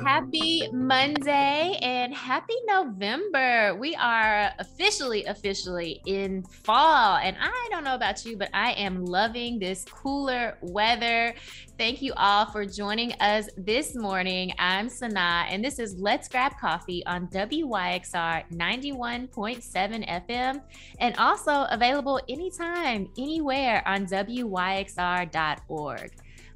Happy Monday and happy November. We are officially in fall. And I don't know about you, but I am loving this cooler weather. Thank you all for joining us this morning. I'm SunAh, and this is Let's Grab Coffee on WYXR 91.7 FM and also available anytime, anywhere on WYXR.org.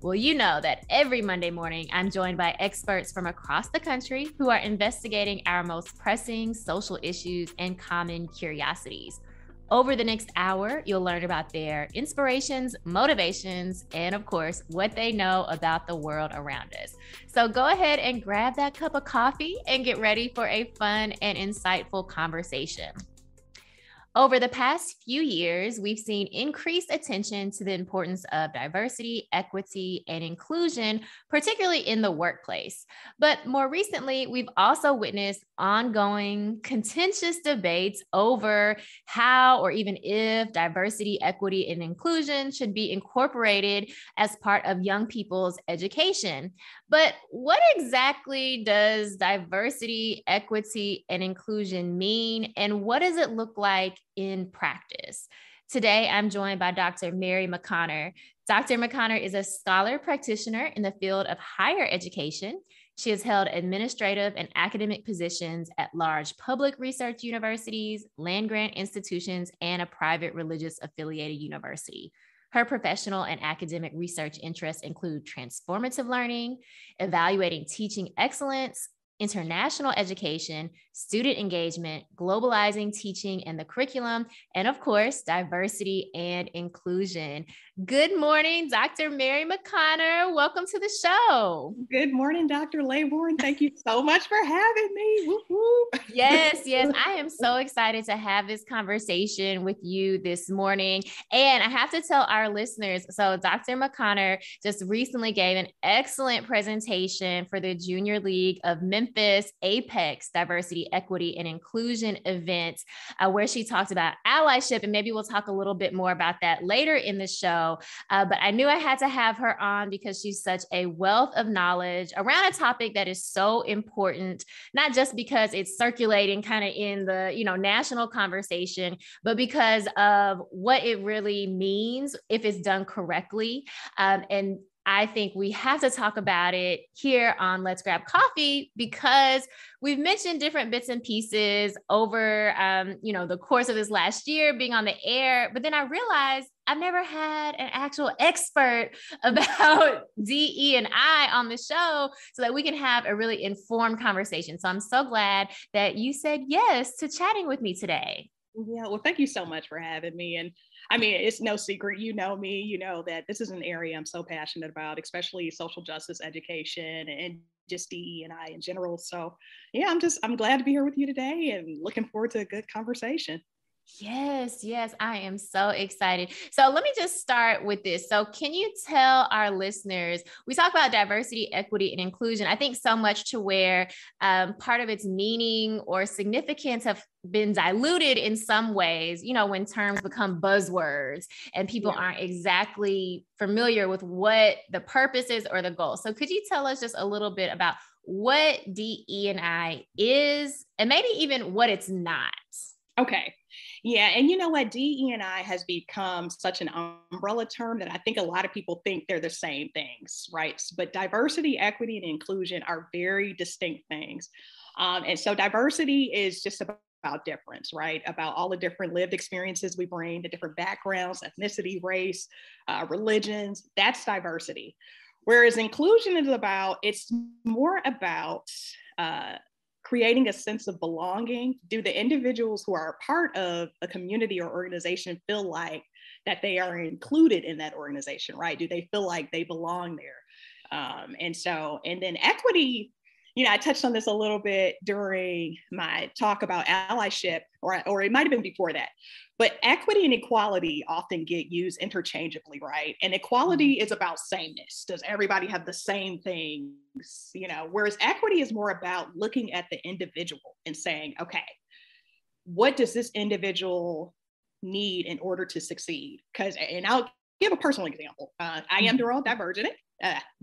Well, you know that every Monday morning, I'm joined by experts from across the country who are investigating our most pressing social issues and common curiosities. Over the next hour, you'll learn about their inspirations, motivations, and of course, what they know about the world around us. So go ahead and grab that cup of coffee and get ready for a fun and insightful conversation. Over the past few years, we've seen increased attention to the importance of diversity, equity, and inclusion, particularly in the workplace. But more recently, we've also witnessed ongoing contentious debates over how or even if diversity, equity, and inclusion should be incorporated as part of young people's education. But what exactly does diversity, equity, and inclusion mean? And what does it look like in practice? Today, I'm joined by Dr. Mary McConner. Dr. McConner is a scholar-practitioner in the field of higher education. She has held administrative and academic positions at large public research universities, land-grant institutions, and a private religious affiliated university. Her professional and academic research interests include transformative learning, evaluating teaching excellence, international education, student engagement, globalizing teaching and the curriculum, and of course, diversity and inclusion. Good morning, Dr. Mary McConner. Welcome to the show. Good morning, Dr. Laybourne. Thank you so much for having me. Whoop, whoop. Yes, I am so excited to have this conversation with you this morning. And I have to tell our listeners, so Dr. McConner just recently gave an excellent presentation for the Junior League of Memphis Apex Diversity, Equity, and Inclusion event, where she talked about allyship. And maybe we'll talk a little bit more about that later in the show. But I knew I had to have her on because she's such a wealth of knowledge around a topic that is so important, not just because it's circulating kind of in the, national conversation, but because of what it really means if it's done correctly. And I think we have to talk about it here on Let's Grab Coffee because we've mentioned different bits and pieces over, the course of this last year being on the air. But then I realized I've never had an actual expert about DE&I on the show so that we can have a really informed conversation. So I'm so glad that you said yes to chatting with me today. Yeah, well, thank you so much for having me. And I mean, it's no secret, you know me, you know that this is an area I'm so passionate about, especially social justice education and just DE&I in general. So yeah, I'm glad to be here with you today and looking forward to a good conversation. Yes, I am so excited. So let me just start with this. So can you tell our listeners, we talk about diversity, equity, and inclusion, I think so much to where part of its meaning or significance have been diluted in some ways, when terms become buzzwords and people aren't exactly familiar with what the purpose is or the goal. So could you tell us just a little bit about what DE&I is and maybe even what it's not? Okay. Yeah. And you know what? DE&I has become such an umbrella term that I think a lot of people think they're the same things, right? But diversity, equity, and inclusion are very distinct things. And so diversity is just about difference, right? About all the different lived experiences we bring, the different backgrounds, ethnicity, race, religions. That's diversity. Whereas inclusion it's more about creating a sense of belonging. Do the individuals who are a part of a community or organization feel like that they are included in that organization, right? Do they feel like they belong there? And then equity, I touched on this a little bit during my talk about allyship, or it might've been before that, but equity and equality often get used interchangeably, right? And equality is about sameness. Does everybody have the same things? Whereas equity is more about looking at the individual and saying, okay, what does this individual need in order to succeed? And I'll give a personal example. I am neurodivergent.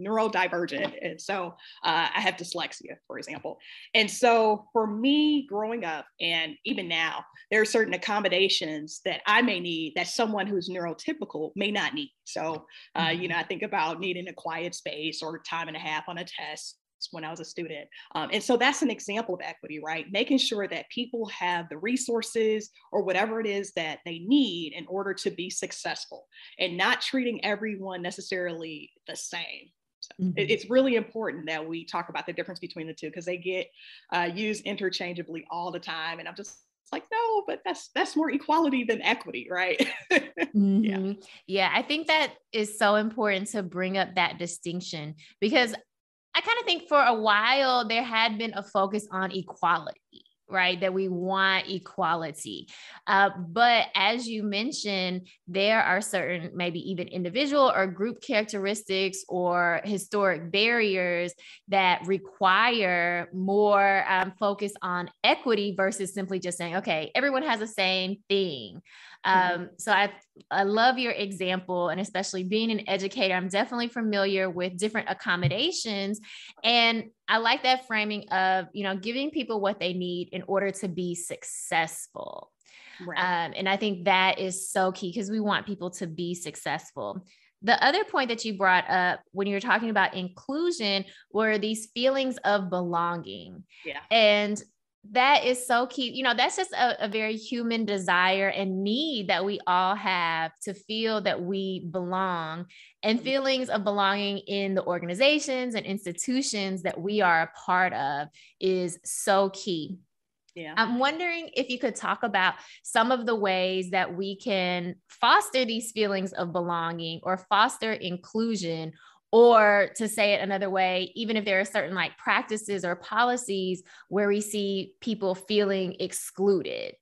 neurodivergent. And so I have dyslexia, for example. And so for me growing up, and even now, there are certain accommodations that I may need that someone who's neurotypical may not need. So, I think about needing a quiet space or time and a half on a test when I was a student. And so that's an example of equity, right? Making sure that people have the resources or whatever it is that they need in order to be successful, and not treating everyone necessarily the same. So it's really important that we talk about the difference between the two, because they get used interchangeably all the time. And I'm just like, no, but that's more equality than equity, right? Yeah, I think that is so important to bring up that distinction, because I kind of think for a while there had been a focus on equality, right? That we want equality. But as you mentioned, there are certain, maybe even individual or group characteristics or historic barriers that require more focus on equity versus simply just saying, okay, everyone has the same thing. So I love your example, and especially being an educator, I'm definitely familiar with different accommodations. And I like that framing of, giving people what they need in order to be successful. Right. And I think that is so key, because we want people to be successful. The other point that you brought up when you were talking about inclusion were these feelings of belonging. Yeah. And that is so key. That's just a very human desire and need that we all have, to feel that we belong, and feelings of belonging in the organizations and institutions that we are a part of is so key. Yeah. I'm wondering if you could talk about some of the ways that we can foster these feelings of belonging or foster inclusion. Or to say it another way, even if there are certain practices or policies where we see people feeling excluded.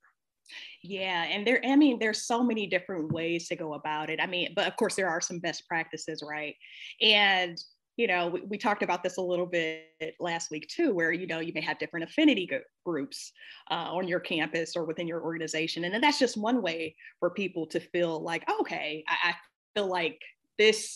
Yeah. And there's so many different ways to go about it. But of course there are some best practices, right? And, we talked about this a little bit last week too, where, you may have different affinity groups on your campus or within your organization. And then that's just one way for people to feel like, okay, I feel like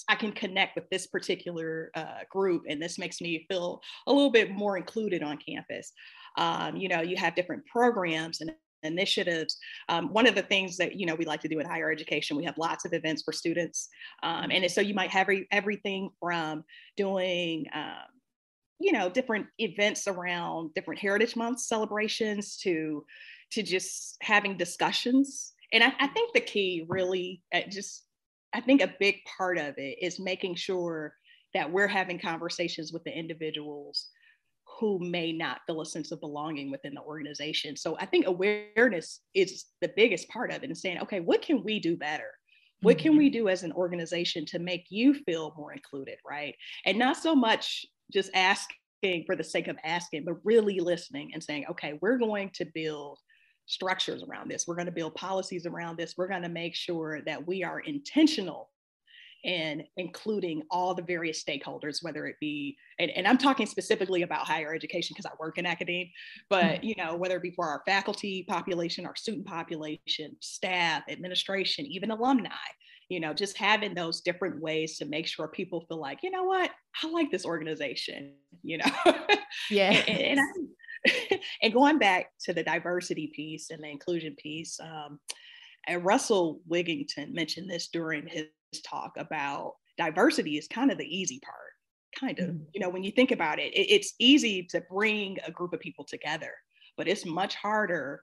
I can connect with this particular group, and this makes me feel a little bit more included on campus. You have different programs and initiatives. One of the things that, we like to do in higher education, we have lots of events for students. And so you might have everything from doing, different events around different Heritage Month celebrations to just having discussions. And I think the key really I think a big part of it is making sure that we're having conversations with the individuals who may not feel a sense of belonging within the organization. So I think awareness is the biggest part of it, and saying, okay, what can we do better? What can we do as an organization to make you feel more included, right? And not so much just asking for the sake of asking, but really listening and saying, okay, we're going to build structures around this. We're going to build policies around this. We're going to make sure that we are intentional in including all the various stakeholders, whether it be, and I'm talking specifically about higher education because I work in academia, but whether it be for our faculty population, our student population, staff, administration, even alumni, just having those different ways to make sure people feel like, you know what, I like this organization, Yeah. And going back to the diversity piece and the inclusion piece, and Russell Wigington mentioned this during his talk about diversity is kind of the easy part, kind of, when you think about it, it's easy to bring a group of people together, but it's much harder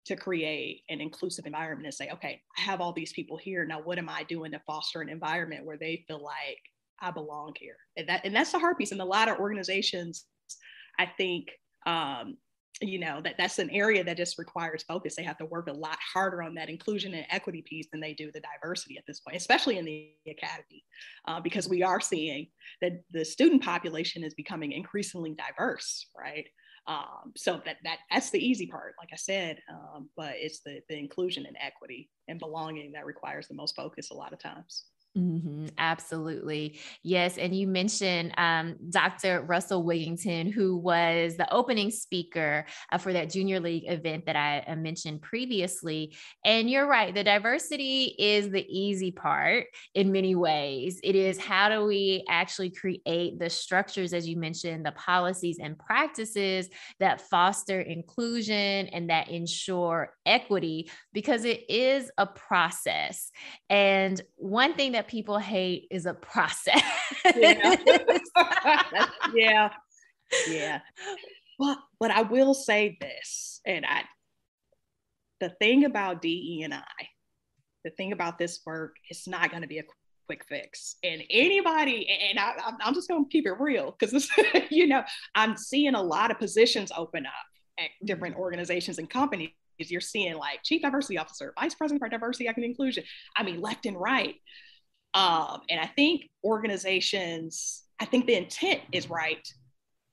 to create an inclusive environment and say, okay, I have all these people here. Now, what am I doing to foster an environment where they feel like I belong here? And that's the hard piece. And a lot of organizations, I think, that's an area that just requires focus. They have to work a lot harder on that inclusion and equity piece than they do the diversity at this point, especially in the academy, because we are seeing that the student population is becoming increasingly diverse, right? So that's the easy part, like I said, but it's the inclusion and equity and belonging that requires the most focus a lot of times. Absolutely. Yes. And you mentioned Dr. Russell Wigington, who was the opening speaker for that junior league event that I mentioned previously. And you're right. The diversity is the easy part in many ways. It is how do we actually create the structures, as you mentioned, the policies and practices that foster inclusion and that ensure equity, because it is a process. And one thing that people hate is a process. Yeah. Yeah. Yeah. But I will say this, the thing about DE&I, the thing about this work, it's not going to be a quick fix. And anybody, and I'm just going to keep it real because, I'm seeing a lot of positions open up at different organizations and companies. You're seeing like chief diversity officer, vice president for diversity, equity, and inclusion. I mean, left and right. And I think organizations, I think the intent is right,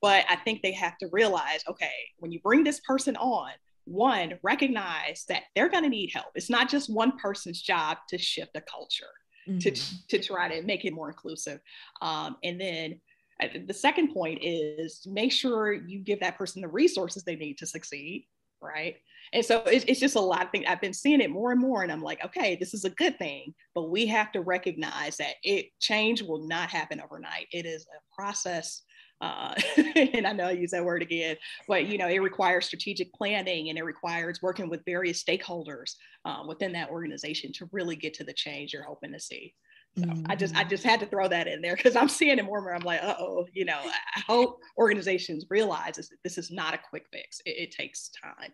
but I think they have to realize, okay, when you bring this person on, one, recognize that they're going to need help. It's not just one person's job to shift a culture, to try to make it more inclusive. And then the second point is make sure you give that person the resources they need to succeed, right? And so it's just a lot of things. I've been seeing it more and more, and I'm like, okay, this is a good thing, but we have to recognize that change will not happen overnight. It is a process. And I know I use that word again, but it requires strategic planning, and it requires working with various stakeholders within that organization to really get to the change you're hoping to see. So I just had to throw that in there because I'm seeing it more and more. I'm like, I hope organizations realize this is not a quick fix. It takes time.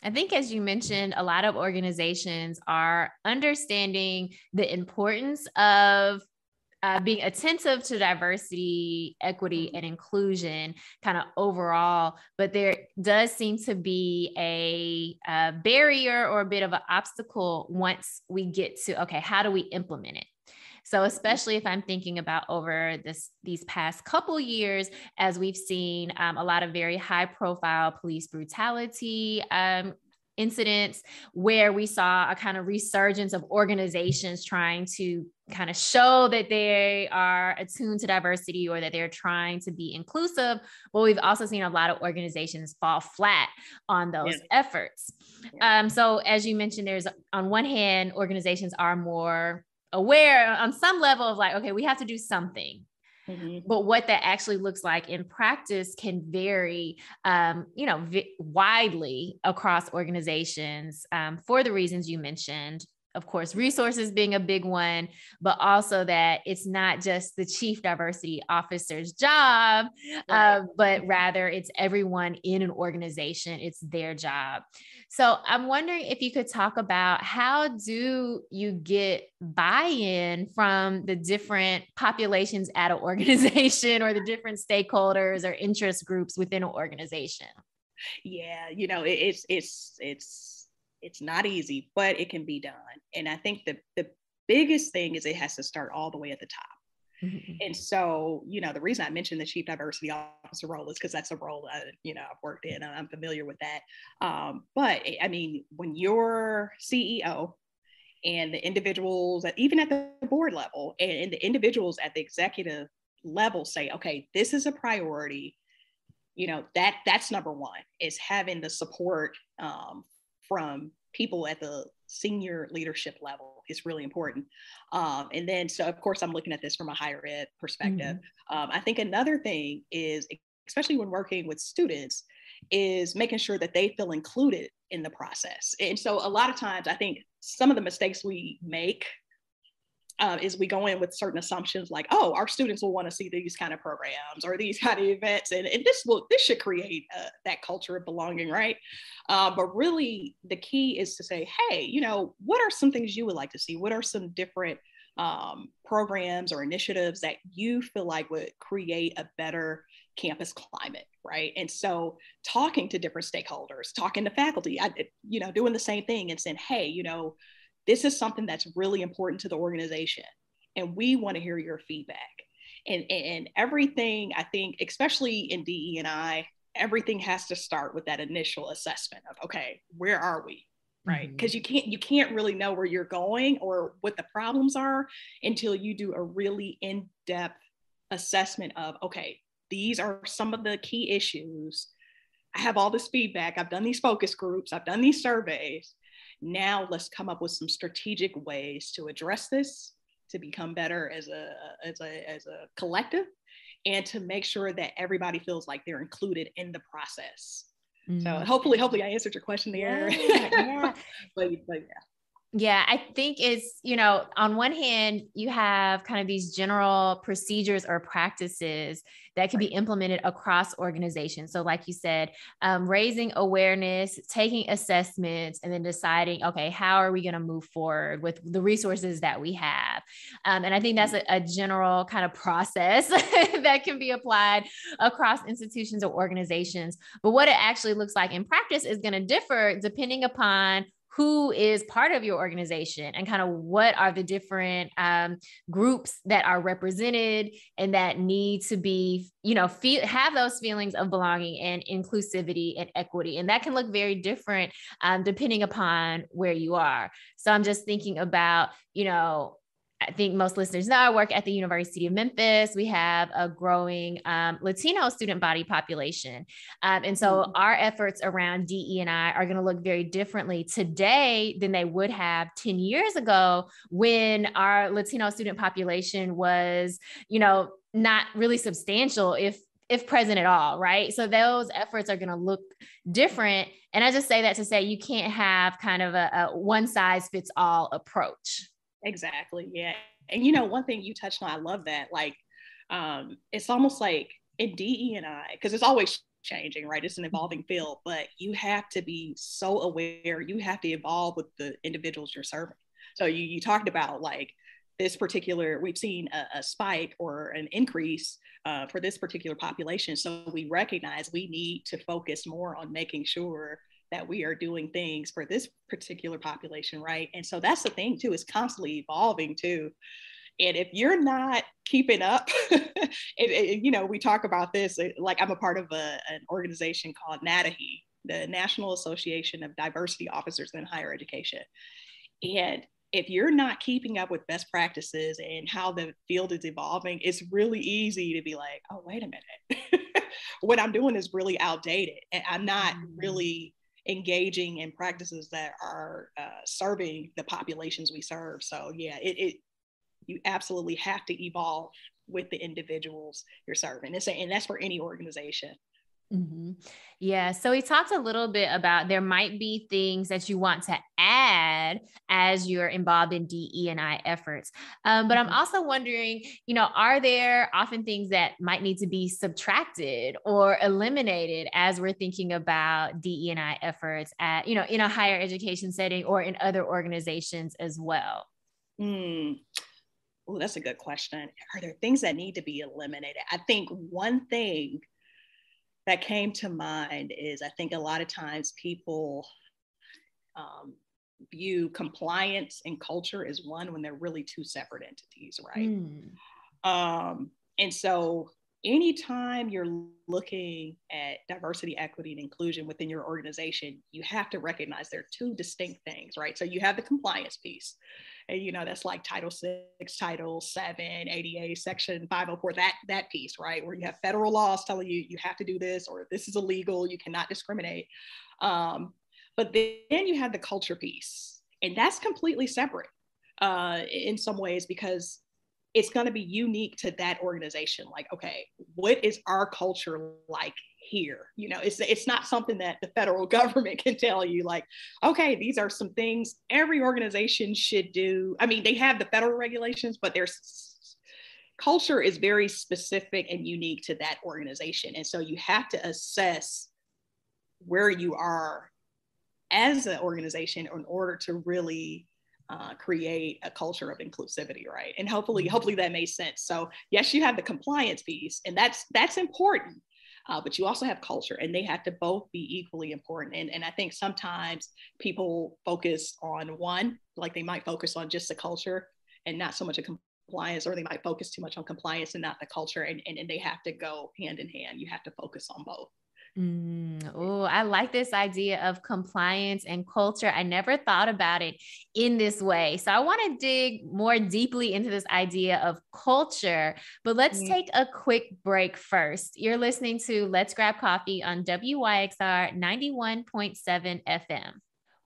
I think, as you mentioned, a lot of organizations are understanding the importance of being attentive to diversity, equity, and inclusion kind of overall, but there does seem to be a barrier or a bit of an obstacle once we get to, okay, how do we implement it? So especially if I'm thinking about over these past couple years, as we've seen a lot of very high profile police brutality incidents where we saw a kind of resurgence of organizations trying to kind of show that they are attuned to diversity or that they're trying to be inclusive. But we've also seen a lot of organizations fall flat on those efforts. So as you mentioned, there's on one hand, organizations are more aware on some level of like, okay, we have to do something. But what that actually looks like in practice can vary, widely across organizations for the reasons you mentioned. Of course, resources being a big one, but also that it's not just the chief diversity officer's job, but rather it's everyone in an organization. It's their job. So I'm wondering if you could talk about how do you get buy-in from the different populations at an organization or the different stakeholders or interest groups within an organization? Yeah, it's not easy, but it can be done. And I think the biggest thing is it has to start all the way at the top. And so, the reason I mentioned the chief diversity officer role is because that's a role I've worked in, and I'm familiar with that. But I mean, when your CEO and the individuals, even at the board level, and the individuals at the executive level say, okay, this is a priority, that's number one, is having the support from people at the senior leadership level is really important. And then, so of course, I'm looking at this from a higher ed perspective. I think another thing is, especially when working with students, is making sure that they feel included in the process. And so a lot of times, I think some of the mistakes we make is we go in with certain assumptions like, oh, our students will want to see these kind of programs or these kind of events, and this should create that culture of belonging, right? But really, the key is to say, hey, what are some things you would like to see? What are some different programs or initiatives that you feel like would create a better campus climate, right? And so talking to different stakeholders, talking to faculty, doing the same thing and saying, hey, this is something that's really important to the organization, and we want to hear your feedback. And everything, I think, especially in DE&I, everything has to start with that initial assessment of, okay, where are we? right? Because you can't really know where you're going or what the problems are until you do a really in-depth assessment of, okay, these are some of the key issues. I have all this feedback. I've done these focus groups. I've done these surveys. Now let's come up with some strategic ways to address this, to become better as a collective, and to make sure that everybody feels like they're included in the process. So hopefully I answered your question there. Yeah. but yeah. Yeah, I think it's, on one hand, you have kind of these general procedures or practices that can be implemented across organizations. So like you said, raising awareness, taking assessments, and then deciding, okay, how are we going to move forward with the resources that we have? And I think that's a general kind of process that can be applied across institutions or organizations. But what it actually looks like in practice is going to differ depending upon who is part of your organization and kind of what are the different groups that are represented and that need to be, have those feelings of belonging and inclusivity and equity. And that can look very different depending upon where you are. So I'm just thinking about, I think most listeners know I work at the University of Memphis. We have a growing Latino student body population. And so our efforts around DE&I are going to look very differently today than they would have 10 years ago when our Latino student population was, not really substantial, if present at all, right? So those efforts are going to look different. And I just say that to say you can't have kind of a one size fits all approach. Exactly. Yeah. And one thing you touched on, I love that. Like, it's almost like in DE&I, because it's always changing, right? It's an evolving field, but you have to be so aware. You have to evolve with the individuals you're serving. So you talked about like this particular, we've seen a spike or an increase for this particular population. So we recognize we need to focus more on making sure that we are doing things for this particular population, right? And so that's the thing too, is constantly evolving too. And if you're not keeping up, we talk about this, like I'm a part of an organization called NADAHE, the National Association of Diversity Officers in Higher Education. And if you're not keeping up with best practices and how the field is evolving, it's really easy to be like, oh, wait a minute. What I'm doing is really outdated. And I'm not really engaging in practices that are serving the populations we serve. So yeah, you absolutely have to evolve with the individuals you're serving. And that's for any organization. Mm-hmm. Yeah. So we talked a little bit about there might be things that you want to add as you're involved in DE&I efforts. But I'm also wondering, are there often things that might need to be subtracted or eliminated as we're thinking about DE&I efforts at, in a higher education setting or in other organizations as well? Oh, that's a good question. Are there things that need to be eliminated? I think one thing that came to mind is I think a lot of times people view compliance and culture as one when they're really two separate entities, right? And so anytime you're looking at diversity, equity, and inclusion within your organization, you have to recognize there are two distinct things, right? So you have the compliance piece. And, that's like Title VI, Title VII, ADA, Section 504, that piece, right? Where you have federal laws telling you, you have to do this, or this is illegal, you cannot discriminate. But then you have the culture piece, and that's completely separate in some ways, because it's going to be unique to that organization. Like, okay, what is our culture like here? It's not something that the federal government can tell you, like, okay, these are some things every organization should do. I mean, they have the federal regulations, but culture is very specific and unique to that organization. And so you have to assess where you are as an organization in order to really create a culture of inclusivity, right? And hopefully that made sense. So yes, you have the compliance piece, and that's important, but you also have culture, and they have to both be equally important. And I think sometimes people focus on one, like they might focus on just the culture and not so much a compliance, or they might focus too much on compliance and not the culture, and they have to go hand in hand. You have to focus on both. Oh, I like this idea of compliance and culture. I never thought about it in this way. So I want to dig more deeply into this idea of culture, but let's Mm. take a quick break first. You're listening to Let's Grab Coffee on WYXR 91.7 FM.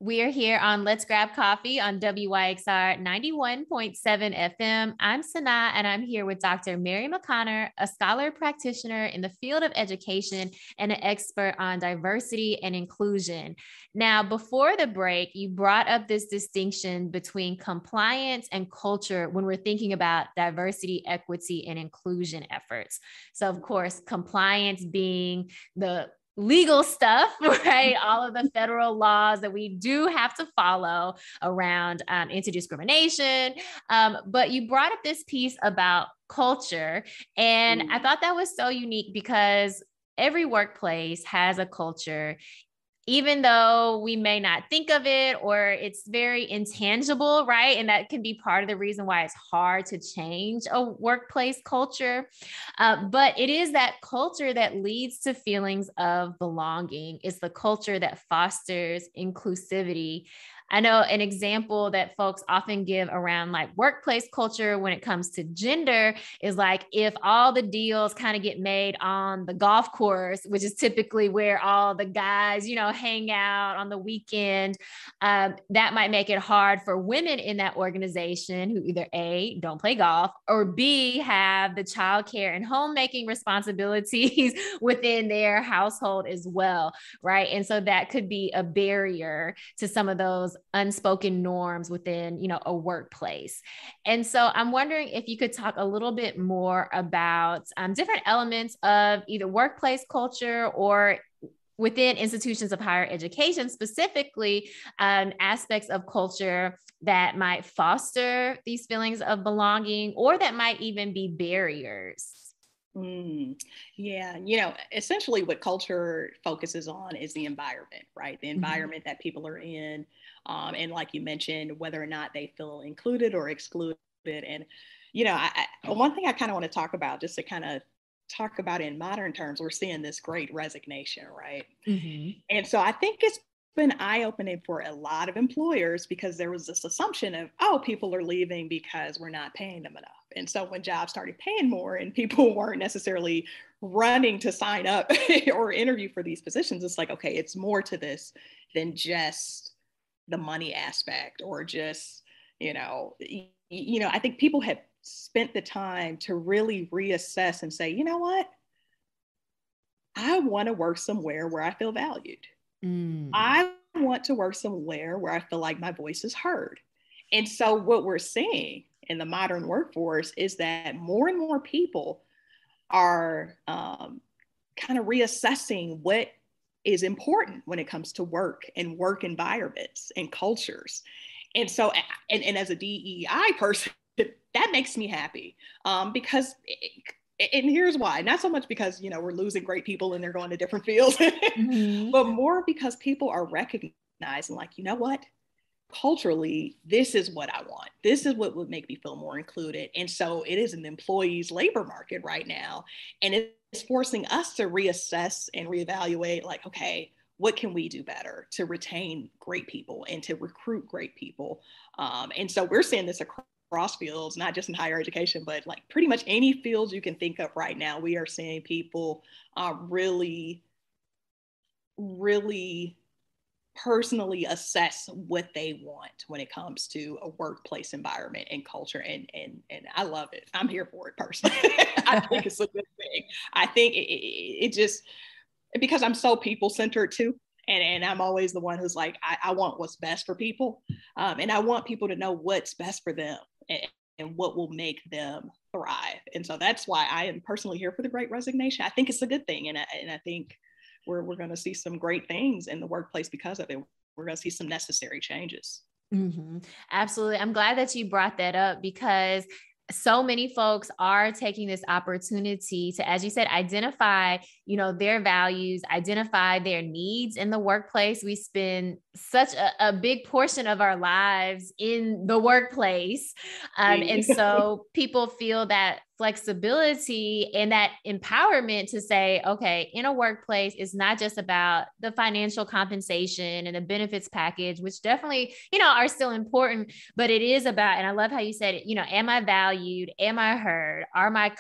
We are here on Let's Grab Coffee on WYXR 91.7 FM. I'm SunAh, and I'm here with Dr. Mary McConner, a scholar practitioner in the field of education and an expert on diversity and inclusion. Now, before the break, you brought up this distinction between compliance and culture when we're thinking about diversity, equity, and inclusion efforts. So, of course, compliance being the legal stuff, right? All of the federal laws that we do have to follow around anti-discrimination. But you brought up this piece about culture, and I thought that was so unique because every workplace has a culture, even though we may not think of it or it's very intangible, right? And that can be part of the reason why it's hard to change a workplace culture. But it is that culture that leads to feelings of belonging. It's the culture that fosters inclusivity. I know an example that folks often give around like workplace culture when it comes to gender is like if all the deals kind of get made on the golf course, which is typically where all the guys, hang out on the weekend, that might make it hard for women in that organization who either A, don't play golf, or B, have the childcare and homemaking responsibilities within their household as well, right? And so that could be a barrier to some of those unspoken norms within, a workplace. And so I'm wondering if you could talk a little bit more about different elements of either workplace culture or within institutions of higher education, specifically aspects of culture that might foster these feelings of belonging or that might even be barriers. Yeah, essentially what culture focuses on is the environment, right? The environment that people are in. And like you mentioned, whether or not they feel included or excluded. And, one thing I kind of want to talk about, just to kind of talk about in modern terms, we're seeing this great resignation, right? And so I think it's been eye-opening for a lot of employers because there was this assumption of, people are leaving because we're not paying them enough. And so when jobs started paying more and people weren't necessarily running to sign up or interview for these positions, it's like, okay, it's more to this than just the money aspect or just, I think people have spent the time to really reassess and say, you know what? I want to work somewhere where I feel valued. I want to work somewhere where I feel like my voice is heard. And so what we're seeing in the modern workforce is that more and more people are kind of reassessing what is important when it comes to work and work environments and cultures. And so, and as a DEI person, that makes me happy because and here's why, not so much because, we're losing great people and they're going to different fields, but more because people are recognizing like, you know what, culturally, this is what I want. This is what would make me feel more included. And so it is an employee's labor market right now. And it's forcing us to reassess and reevaluate like, okay, what can we do better to retain great people and to recruit great people? And so we're seeing this across fields, not just in higher education, but like pretty much any fields you can think of right now. We are seeing people really personally assess what they want when it comes to a workplace environment and culture. And I love it. I'm here for it personally. I think it's a good thing. I think it just, because I'm so people-centered too. And I'm always the one who's like, I want what's best for people. And I want people to know what's best for them and what will make them thrive. And so that's why I am personally here for the Great Resignation. I think it's a good thing. And I think we're going to see some great things in the workplace because of it. We're going to see some necessary changes. Absolutely. I'm glad that you brought that up because so many folks are taking this opportunity to, as you said, identify, their values, identify their needs in the workplace. We spend such a big portion of our lives in the workplace. And so people feel that flexibility and that empowerment to say, okay, in a workplace, it's not just about the financial compensation and the benefits package, which definitely, are still important, but it is about, and I love how you said it, am I valued? Am I heard? Are my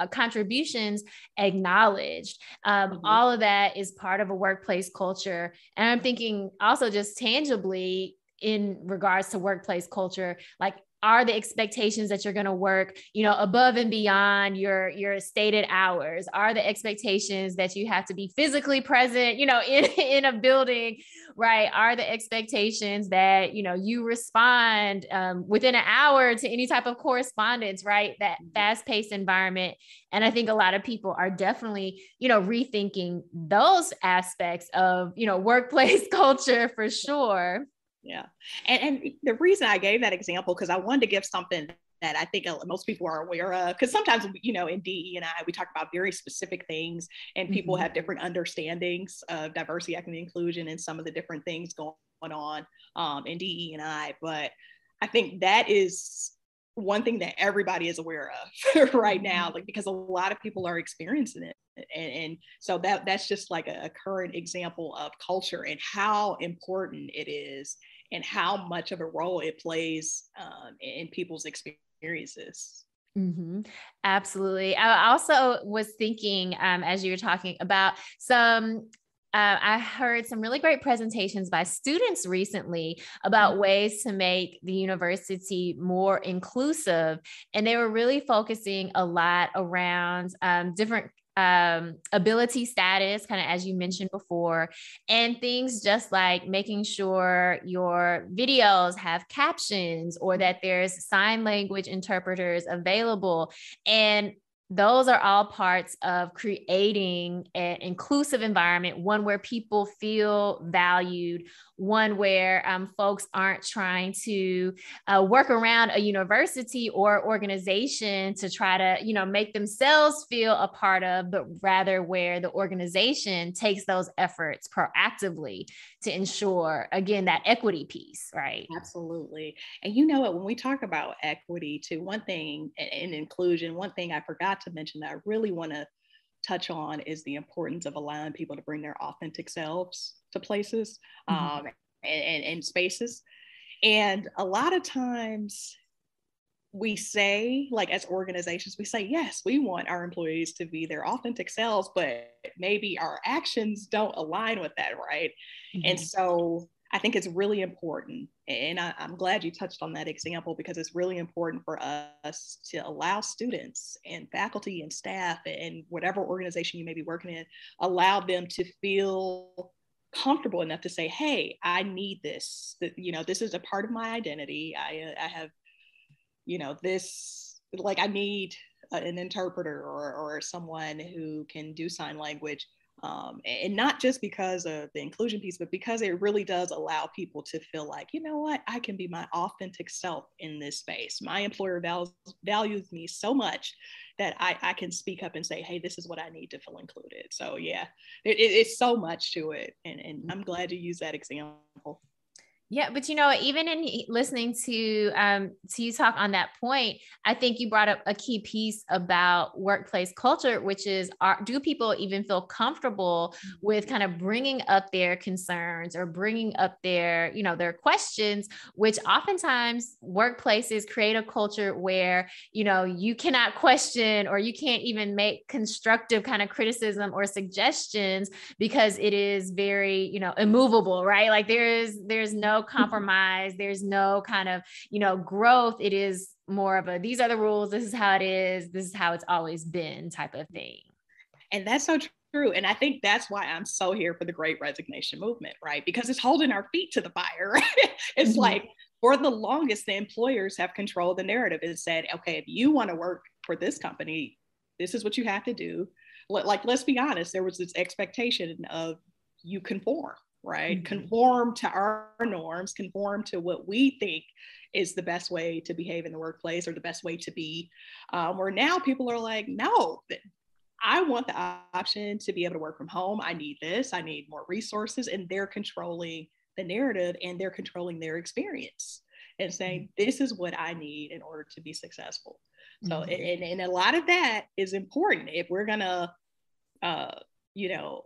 contributions acknowledged? All of that is part of a workplace culture. And I'm thinking also just tangibly in regards to workplace culture, like, are the expectations that you're going to work, above and beyond your stated hours? Are the expectations that you have to be physically present, in a building, right? Are the expectations that, you respond within an hour to any type of correspondence, right? That fast-paced environment. And I think a lot of people are definitely, rethinking those aspects of, workplace culture for sure. Yeah. And the reason I gave that example, because I wanted to give something that I think most people are aware of, because sometimes, in DE&I, we talk about very specific things and people have different understandings of diversity, equity, and inclusion and some of the different things going on in DE&I. But I think that is one thing that everybody is aware of right now, like, because a lot of people are experiencing it. And so that's just like a current example of culture and how important it is and how much of a role it plays in people's experiences. Absolutely. I also was thinking, as you were talking about I heard some really great presentations by students recently about ways to make the university more inclusive. And they were really focusing a lot around different ability status, kind of as you mentioned before, and things just like making sure your videos have captions or that there's sign language interpreters available. And those are all parts of creating an inclusive environment, one where people feel valued, one where folks aren't trying to work around a university or organization to try to, make themselves feel a part of, but rather where the organization takes those efforts proactively to ensure, again, that equity piece, right? Absolutely. And you know what, when we talk about equity too, one thing and inclusion, one thing I forgot to mention that I really want to touch on is the importance of allowing people to bring their authentic selves to places and spaces. And a lot of times we say, like, as organizations, we say, yes, we want our employees to be their authentic selves, but maybe our actions don't align with that, right? And so I think it's really important. And I'm glad you touched on that example, because it's really important for us to allow students and faculty and staff and whatever organization you may be working in, allow them to feel comfortable enough to say, hey, I need this, this is a part of my identity. I have, this, like, I need an interpreter or someone who can do sign language. And not just because of the inclusion piece, but because it really does allow people to feel like, you know what, I can be my authentic self in this space. My employer values me so much that I can speak up and say, hey, this is what I need to feel included. So yeah, it's so much to it. And I'm glad you use that example. Yeah, but even in listening to you talk on that point, I think you brought up a key piece about workplace culture, which is, do people even feel comfortable with kind of bringing up their concerns or bringing up their, their questions, which oftentimes workplaces create a culture where, you cannot question or you can't even make constructive kind of criticism or suggestions because it is very, immovable, right? Like there's no compromise. There's no kind of, growth. It is more of these are the rules. This is how it is. This is how it's always been type of thing. And that's so true. And I think that's why I'm so here for the Great Resignation movement, right? Because it's holding our feet to the fire. Right? It's like, for the longest, the employers have controlled the narrative and said, okay, if you want to work for this company, this is what you have to do. Like, let's be honest, there was this expectation of you conform. Right? Conform to our norms, conform to what we think is the best way to behave in the workplace or the best way to be. Where now people are like, no, I want the option to be able to work from home. I need this, I need more resources. And they're controlling the narrative and they're controlling their experience and saying, this is what I need in order to be successful. So, and a lot of that is important if we're gonna, you know,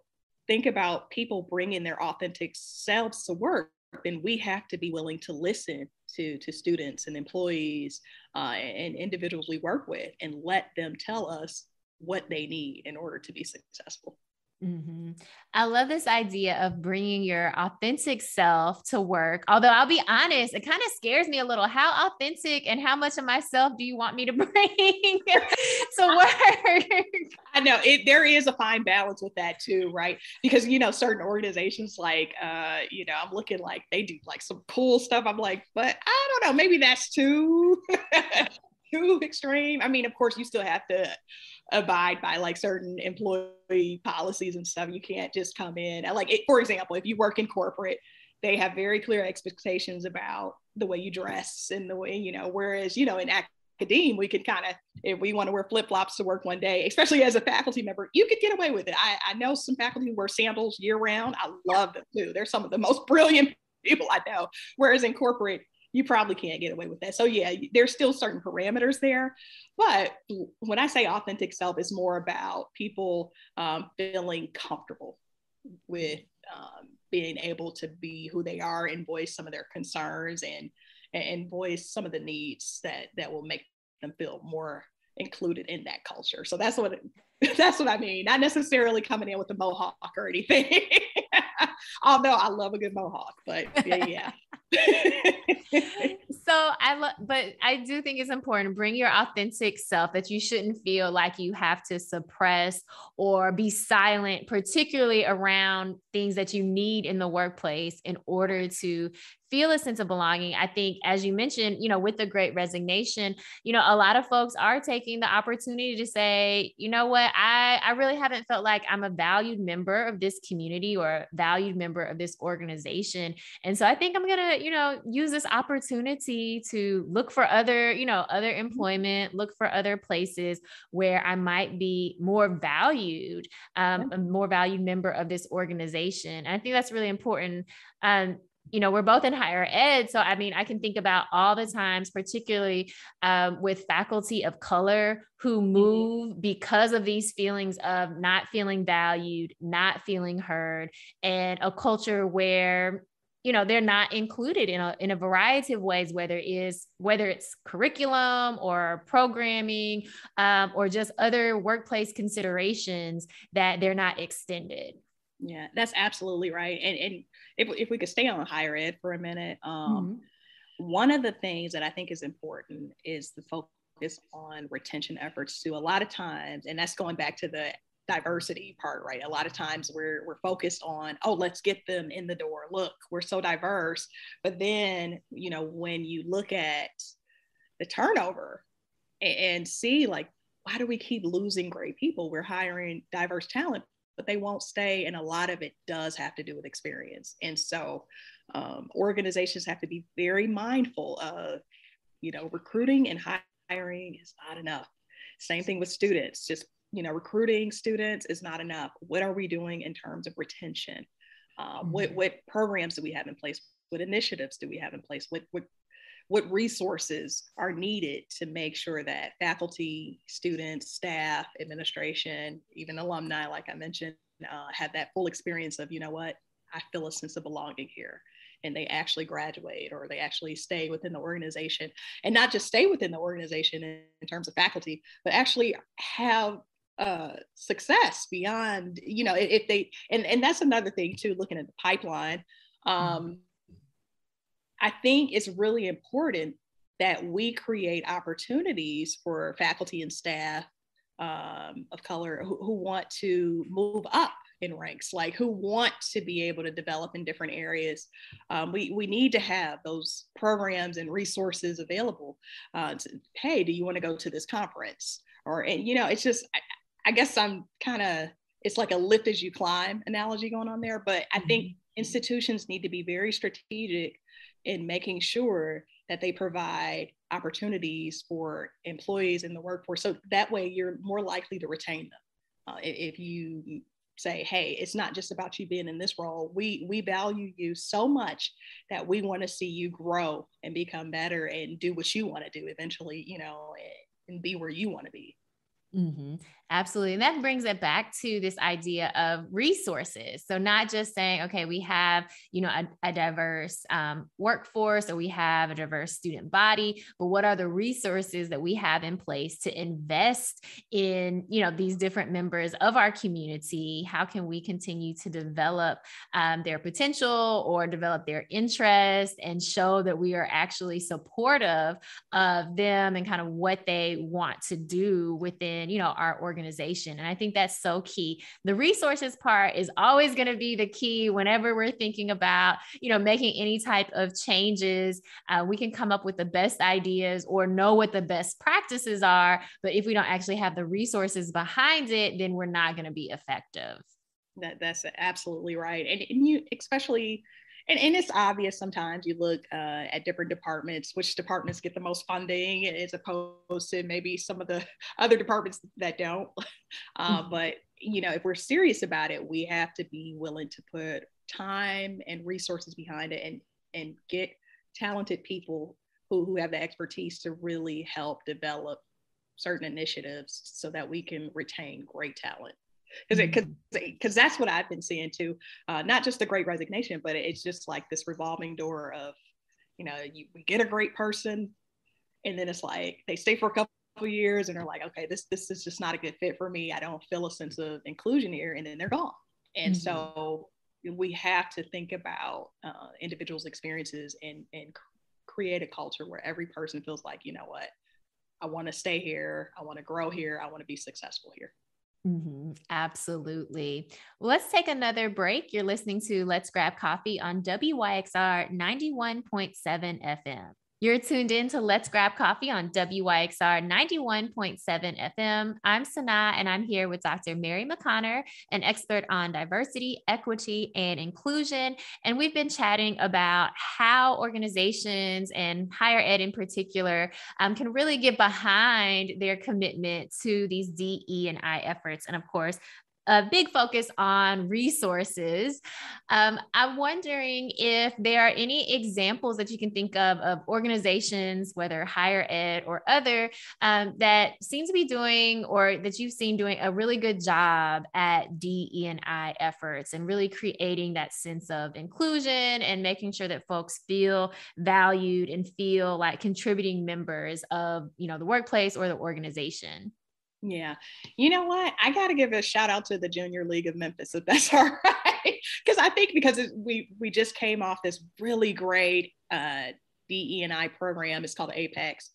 think about people bringing their authentic selves to work. Then we have to be willing to listen to students and employees and individuals we work with, and let them tell us what they need in order to be successful. Mm-hmm. I love this idea of bringing your authentic self to work. Although I'll be honest, it kind of scares me a little. How authentic and how much of myself do you want me to bring to work? I know there is a fine balance with that too, right? Because, certain organizations like, I'm looking like they do like some cool stuff. I'm like, but I don't know, maybe that's too, too extreme. I mean, of course, you still have to abide by like certain employee policies and stuff. You can't just come in for example, if you work in corporate, they have very clear expectations about the way you dress and the way, whereas, in academia, we can kind of, if we want to wear flip-flops to work one day, especially as a faculty member, you could get away with it. I know some faculty who wear sandals year round. I love them too. They're some of the most brilliant people I know. Whereas in corporate, you probably can't get away with that. So yeah, there's still certain parameters there. But when I say authentic self, it's more about people feeling comfortable with being able to be who they are and voice some of their concerns and voice some of the needs that will make them feel more included in that culture. So that's what I mean. Not necessarily coming in with a mohawk or anything. Although I love a good mohawk, but yeah. So but I do think it's important to bring your authentic self, that you shouldn't feel like you have to suppress or be silent, particularly around things that you need in the workplace in order to feel a sense of belonging. I think, as you mentioned, with the Great Resignation, a lot of folks are taking the opportunity to say, you know what, I really haven't felt like I'm a valued member of this community or a valued member of this organization. And so I think I'm going to, use this opportunity to look for other employment, look for other places where I might be more valued, a more valued member of this organization. And I think that's really important. We're both in higher ed. So, I mean, I can think about all the times, particularly with faculty of color who move because of these feelings of not feeling valued, not feeling heard, and a culture where, they're not included in a variety of ways, whether it's curriculum or programming or just other workplace considerations, that they're not extended. Yeah, that's absolutely right. And if we could stay on higher ed for a minute, one of the things that I think is important is the focus on retention efforts too. A lot of times, and that's going back to the diversity part, right? A lot of times we're focused on, let's get them in the door. Look, we're so diverse. But then, when you look at the turnover and see like, why do we keep losing great people? We're hiring diverse talent, but they won't stay. And a lot of it does have to do with experience. And so organizations have to be very mindful of, recruiting and hiring is not enough. Same thing with students, just, recruiting students is not enough. What are we doing in terms of retention? What programs do we have in place? What initiatives do we have in place? What resources are needed to make sure that faculty, students, staff, administration, even alumni, like I mentioned, have that full experience of, I feel a sense of belonging here, and they actually graduate or they actually stay within the organization, and not just stay within the organization in terms of faculty, but actually have success beyond, if they, and that's another thing too, looking at the pipeline. I think it's really important that we create opportunities for faculty and staff of color who want to move up in ranks, like who want to be able to develop in different areas. We need to have those programs and resources available. Hey, do you want to go to this conference? It's just, I guess it's like a lift as you climb analogy going on there. But I think institutions need to be very strategic in making sure that they provide opportunities for employees in the workforce. So that way you're more likely to retain them. If you say, hey, it's not just about you being in this role. We value you so much that we want to see you grow and become better and do what you want to do eventually, and be where you want to be. Mm-hmm. Absolutely. And that brings it back to this idea of resources. So not just saying, okay, we have, a diverse workforce, or we have a diverse student body, but what are the resources that we have in place to invest in, these different members of our community? How can we continue to develop their potential or develop their interest, and show that we are actually supportive of them and kind of what they want to do within our organization. And I think that's so key. The resources part is always going to be the key whenever we're thinking about, making any type of changes. We can come up with the best ideas or know what the best practices are, but if we don't actually have the resources behind it, then we're not going to be effective. That's absolutely right. And you especially, and it's obvious sometimes you look at different departments, which departments get the most funding as opposed to maybe some of the other departments that don't. But, if we're serious about it, we have to be willing to put time and resources behind it, and get talented people who have the expertise to really help develop certain initiatives so that we can retain great talent. Because that's what I've been seeing too, not just the Great Resignation, but it's just like this revolving door of, we get a great person, and then it's like they stay for a couple of years and they're like, okay, this is just not a good fit for me. I don't feel a sense of inclusion here, and then they're gone. And so we have to think about individuals' experiences and create a culture where every person feels like, you know what, I want to stay here, I want to grow here, I want to be successful here. Mm-hmm. Absolutely. Well, let's take another break. You're listening to Let's Grab Coffee on WYXR 91.7 FM. You're tuned in to Let's Grab Coffee on WYXR 91.7 FM. I'm SunAh, and I'm here with Dr. Mary McConner, an expert on diversity, equity, and inclusion. And we've been chatting about how organizations, and higher ed in particular, can really get behind their commitment to these DE&I efforts. And of course, a big focus on resources. I'm wondering if there are any examples that you can think of organizations, whether higher ed or other, that seem to be doing, or that you've seen doing, a really good job at DE&I efforts, and really creating that sense of inclusion and making sure that folks feel valued and feel like contributing members of, the workplace or the organization. Yeah. You know what? I got to give a shout out to the Junior League of Memphis, if that's all right. Because I think we just came off this really great DE&I program. It's called Apex.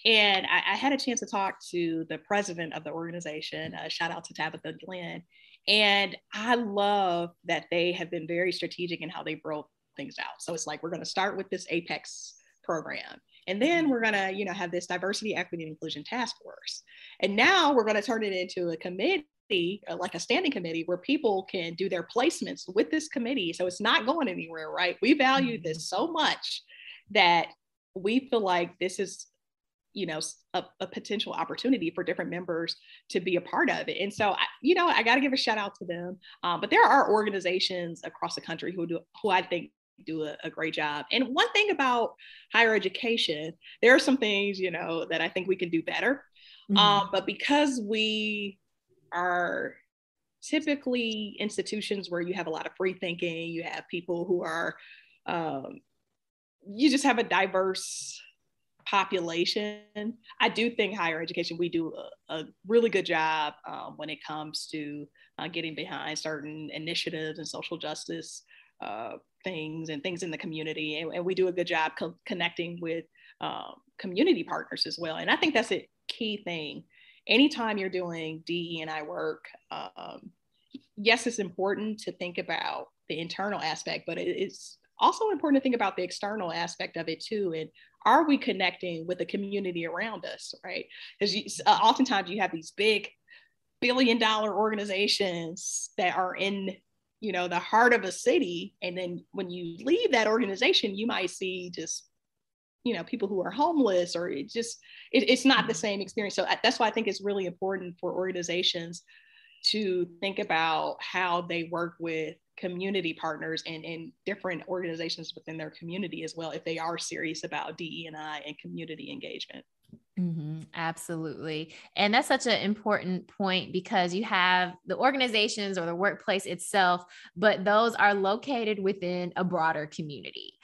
And I had a chance to talk to the president of the organization. Shout out to Tabitha Glenn. And I love that they have been very strategic in how they broke things out. So it's like, we're going to start with this Apex program. And then we're going to, have this diversity, equity, and inclusion task force. And now we're going to turn it into a committee, like a standing committee, where people can do their placements with this committee. So it's not going anywhere, right? We value this so much that we feel like this is, a potential opportunity for different members to be a part of it. And so, I got to give a shout out to them. But there are organizations across the country who I think do a great job. And one thing about higher education, there are some things, that I think we can do better. But because we are typically institutions where you have a lot of free thinking, you have people who are, you just have a diverse population. I do think higher education, we do a really good job when it comes to getting behind certain initiatives and social justice things and things in the community. And we do a good job connecting with community partners as well. And I think that's a key thing. Anytime you're doing DE&I work, yes, it's important to think about the internal aspect, but it's also important to think about the external aspect of it too. And are we connecting with the community around us, right? Because oftentimes you have these big billion-dollar organizations that are in the heart of a city. And then when you leave that organization, you might see just, people who are homeless, or it's not the same experience. So that's why I think it's really important for organizations to think about how they work with community partners and different organizations within their community as well, if they are serious about DE&I and community engagement. Absolutely. And that's such an important point because you have the organizations or the workplace itself, but those are located within a broader community,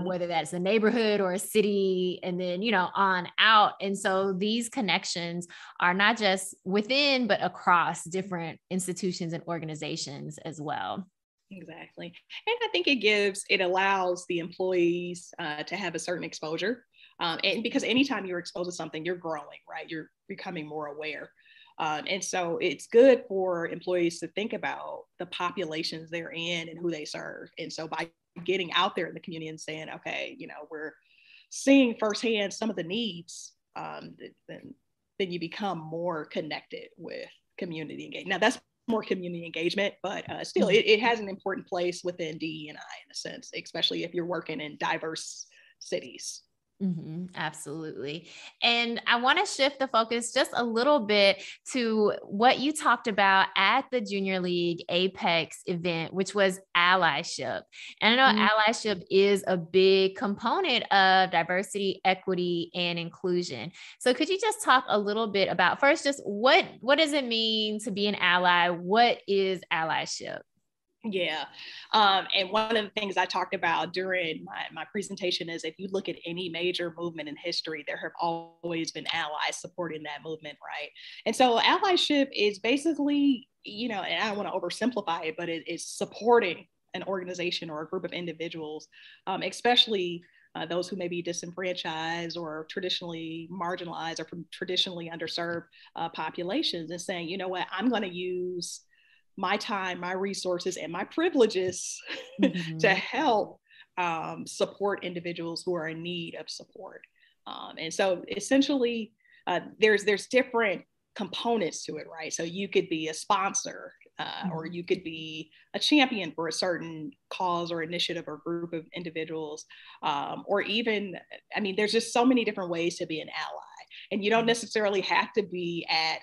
whether that's a neighborhood or a city, and then, on out. And so these connections are not just within, but across different institutions and organizations as well. Exactly. And I think it allows the employees to have a certain exposure. And because anytime you're exposed to something, you're growing, right? You're becoming more aware. And so it's good for employees to think about the populations they're in and who they serve. And so by getting out there in the community and saying, okay, we're seeing firsthand some of the needs, then you become more connected with community engagement. Now that's more community engagement, but still it has an important place within DE&I in a sense, especially if you're working in diverse cities. Absolutely. And I want to shift the focus just a little bit to what you talked about at the Junior League Apex event, which was allyship. And I know allyship is a big component of diversity, equity, and inclusion. So could you just talk a little bit about first, just what does it mean to be an ally? What is allyship? Yeah. And one of the things I talked about during my presentation is if you look at any major movement in history, there have always been allies supporting that movement, right? And so allyship is basically, and I don't want to oversimplify it, but it is supporting an organization or a group of individuals, especially those who may be disenfranchised or traditionally marginalized or from traditionally underserved populations, and saying, you know what, I'm going to use my time, my resources, and my privileges to help support individuals who are in need of support. And so essentially, there's different components to it, right? So you could be a sponsor, or you could be a champion for a certain cause or initiative or group of individuals, or even, there's just so many different ways to be an ally. And you don't necessarily have to be at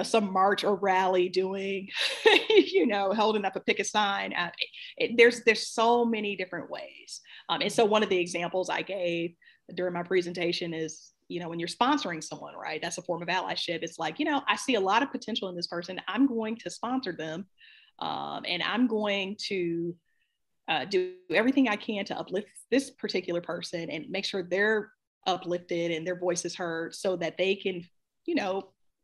some march or rally doing, holding up a picket sign. There's so many different ways. And so one of the examples I gave during my presentation is, when you're sponsoring someone, right, that's a form of allyship. It's like, I see a lot of potential in this person. I'm going to sponsor them. And I'm going to do everything I can to uplift this particular person and make sure they're uplifted and their voice is heard so that they can,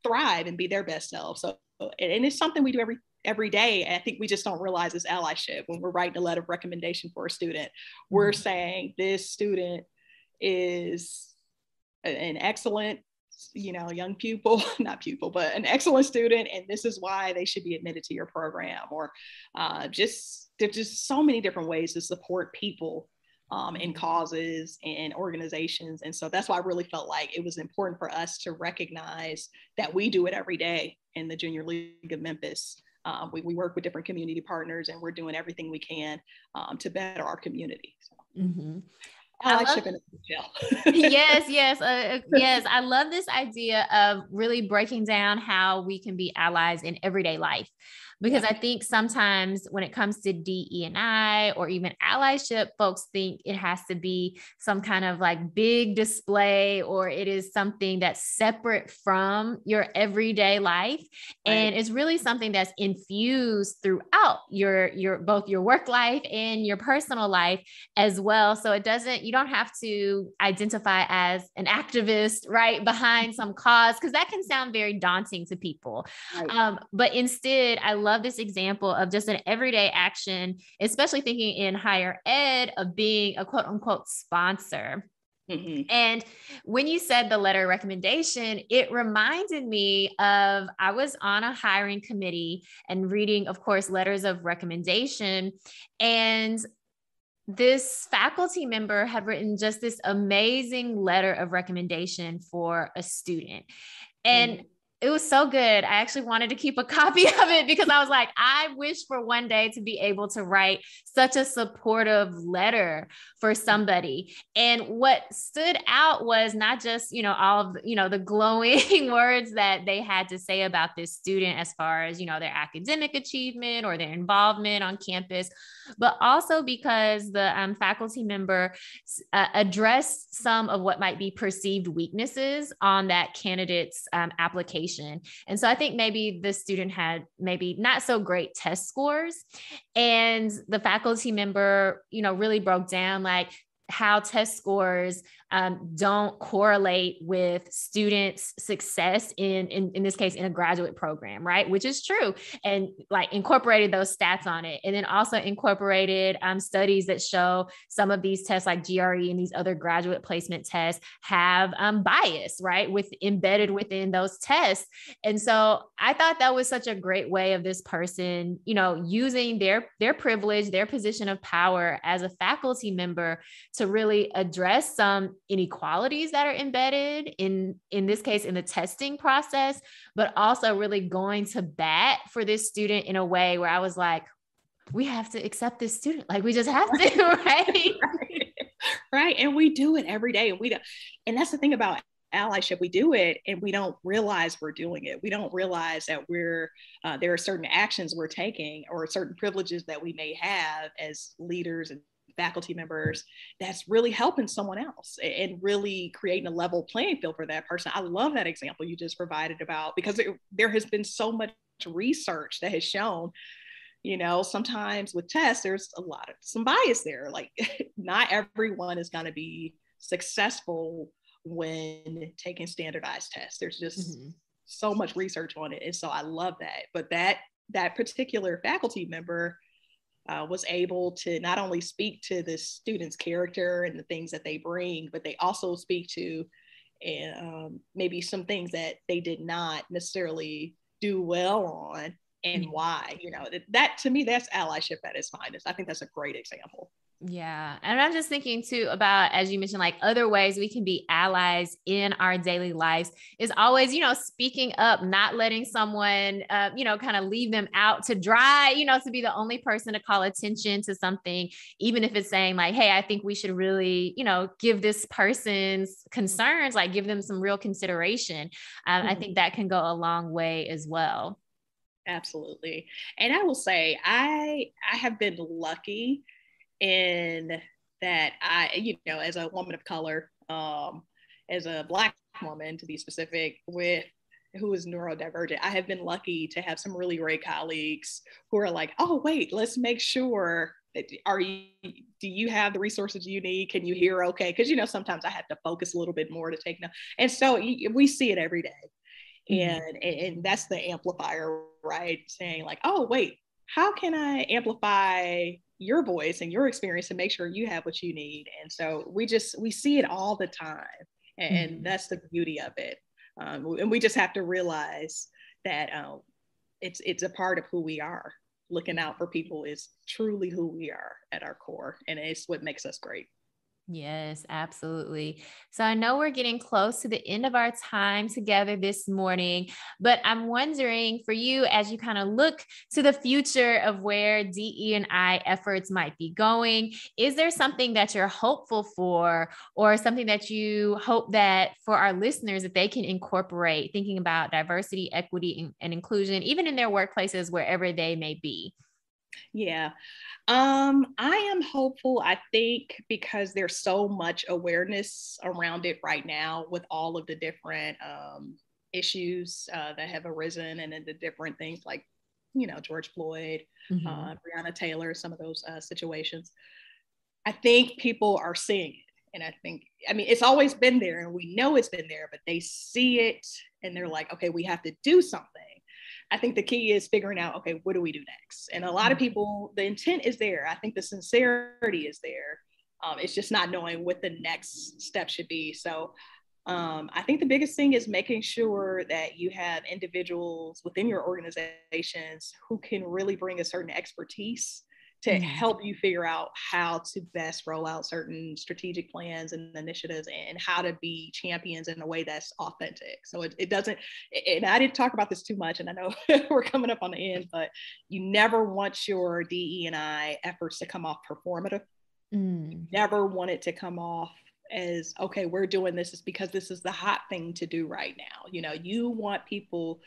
thrive and be their best self. So, and it's something we do every day. And I think we just don't realize this allyship when we're writing a letter of recommendation for a student. We're saying this student is an excellent, young pupil, not pupil, but an excellent student. And this is why they should be admitted to your program. Or there's just so many different ways to support people in causes and organizations. And so that's why I really felt like it was important for us to recognize that we do it every day in the Junior League of Memphis. We work with different community partners and we're doing everything we can to better our community. So. Allyship in a nutshell. Yes. I love this idea of really breaking down how we can be allies in everyday life. Because I think sometimes when it comes to DE&I or even allyship, folks think it has to be some kind of like big display, or it is something that's separate from your everyday life. Right. And it's really something that's infused throughout your both your work life and your personal life as well. So you don't have to identify as an activist, right, behind some cause, because that can sound very daunting to people. Right. But instead, I love this example of just an everyday action, especially thinking in higher ed, of being a quote unquote sponsor. And when you said the letter of recommendation, it reminded me of, I was on a hiring committee and reading, of course, letters of recommendation. And this faculty member had written just this amazing letter of recommendation for a student. And It was so good. I actually wanted to keep a copy of it because I was like, I wish for one day to be able to write such a supportive letter for somebody. And what stood out was not just, all of, the glowing words that they had to say about this student as far as, their academic achievement or their involvement on campus, but also because the faculty member addressed some of what might be perceived weaknesses on that candidate's application. And so I think maybe the student had maybe not so great test scores, and the faculty member, really broke down like how test scores don't correlate with students' success in this case, in a graduate program, right? Which is true. And like incorporated those stats on it. And then also incorporated studies that show some of these tests like GRE and these other graduate placement tests have bias, right? Embedded within those tests. And so I thought that was such a great way of this person, using their privilege, their position of power as a faculty member to really address some inequalities that are embedded in this case, in the testing process, but also really going to bat for this student in a way where I was like, we have to accept this student. Like we just have to, right? Right. And we do it every day. And that's the thing about allyship. We do it and we don't realize we're doing it. We don't realize that there are certain actions we're taking or certain privileges that we may have as leaders and faculty members that's really helping someone else and really creating a level playing field for that person. I love that example you just provided about, because there has been so much research that has shown, sometimes with tests, there's some bias there. Like not everyone is going to be successful when taking standardized tests. There's just so much research on it. And so I love that. But that particular faculty member was able to not only speak to the student's character and the things that they bring, but they also speak to maybe some things that they did not necessarily do well on and why. That to me, that's allyship at its finest. I think that's a great example. Yeah. And I'm just thinking too about, as you mentioned, like other ways we can be allies in our daily lives is always, speaking up, not letting someone, kind of leave them out to dry, to be the only person to call attention to something, even if it's saying like, hey, I think we should really, give this person's concerns, like give them some real consideration. I think that can go a long way as well. Absolutely. And I will say, I have been lucky in that as a woman of color, as a Black woman to be specific, who is neurodivergent, I have been lucky to have some really great colleagues who are like, oh, wait, let's make sure that do you have the resources you need? Can you hear okay? Because, sometimes I have to focus a little bit more to take notes. And so we see it every day. And that's the amplifier, right? Saying like, oh, wait, how can I amplify your voice and your experience to make sure you have what you need? And so we see it all the time. And that's the beauty of it. And we just have to realize that it's a part of who we are. Looking out for people is truly who we are at our core. And it's what makes us great. Yes, absolutely. So I know we're getting close to the end of our time together this morning, but I'm wondering for you, as you kind of look to the future of where DE&I efforts might be going, is there something that you're hopeful for, or something that you hope that for our listeners that they can incorporate, thinking about diversity, equity, and inclusion, even in their workplaces, wherever they may be? Yeah. I am hopeful, I think, because there's so much awareness around it right now with all of the different issues that have arisen, and then the different things like, George Floyd, Breonna Taylor, some of those situations. I think people are seeing it. And it's always been there and we know it's been there, but they see it and they're like, okay, we have to do something. I think the key is figuring out, okay, what do we do next? And a lot of people, the intent is there. I think the sincerity is there. It's just not knowing what the next step should be. So I think the biggest thing is making sure that you have individuals within your organizations who can really bring a certain expertise to help you figure out how to best roll out certain strategic plans and initiatives and how to be champions in a way that's authentic. So it doesn't, and I didn't talk about this too much, and I know we're coming up on the end, but you never want your DE&I efforts to come off performative. You never want it to come off as, okay, we're doing this is because this is the hot thing to do right now. You know, you want people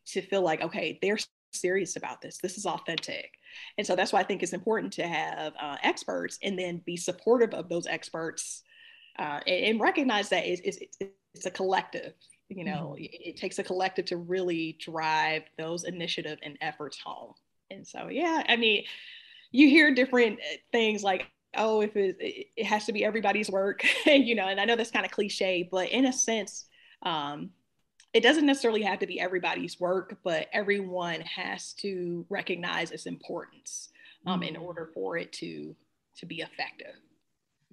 to feel like, okay, they're serious about this. This is authentic. And so that's why I think it's important to have experts and then be supportive of those experts and recognize that it's a collective. You know, it takes a collective to really drive those initiative and efforts home. And so, yeah, I mean, you hear different things like, oh, if it has to be everybody's work, you know, and I know that's kind of cliche, but in a sense, it doesn't necessarily have to be everybody's work, but everyone has to recognize its importance in order for it to be effective.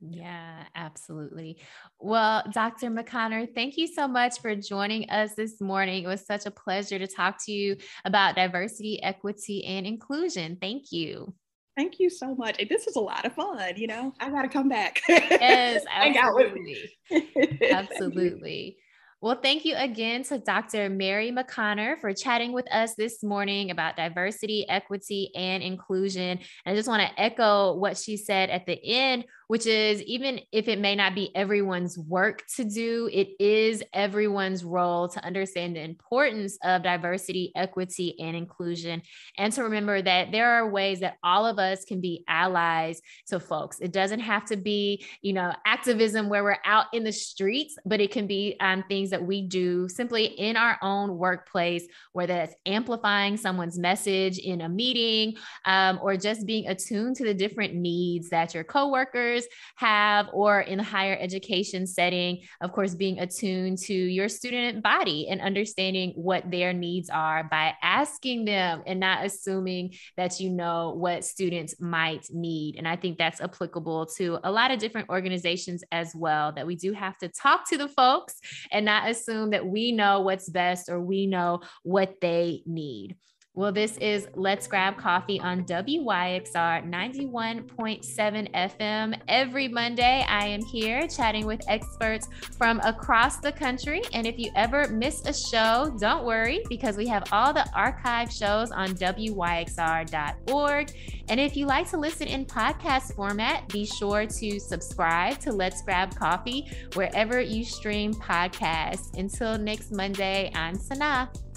Yeah, absolutely. Well, Dr. McConner, thank you so much for joining us this morning. It was such a pleasure to talk to you about diversity, equity, and inclusion. Thank you. Thank you so much. This is a lot of fun. You know, I got to come back. Yes, absolutely. Absolutely. Well, thank you again to Dr. Mary McConner for chatting with us this morning about diversity, equity, and inclusion. And I just want to echo what she said at the end, which is even if it may not be everyone's work to do, it is everyone's role to understand the importance of diversity, equity, and inclusion. And to remember that there are ways that all of us can be allies to folks. It doesn't have to be, you know, activism where we're out in the streets, but it can be things that we do simply in our own workplace, whether that's amplifying someone's message in a meeting or just being attuned to the different needs that your coworkers have, or in the higher education setting, of course, being attuned to your student body and understanding what their needs are by asking them and not assuming that you know what students might need. And I think that's applicable to a lot of different organizations as well, that we do have to talk to the folks and not assume that we know what's best or we know what they need. Well, this is Let's Grab Coffee on WYXR 91.7 FM. Every Monday, I am here chatting with experts from across the country. And if you ever miss a show, don't worry, because we have all the archive shows on WYXR.org. And if you like to listen in podcast format, be sure to subscribe to Let's Grab Coffee wherever you stream podcasts. Until next Monday, I'm SunAh.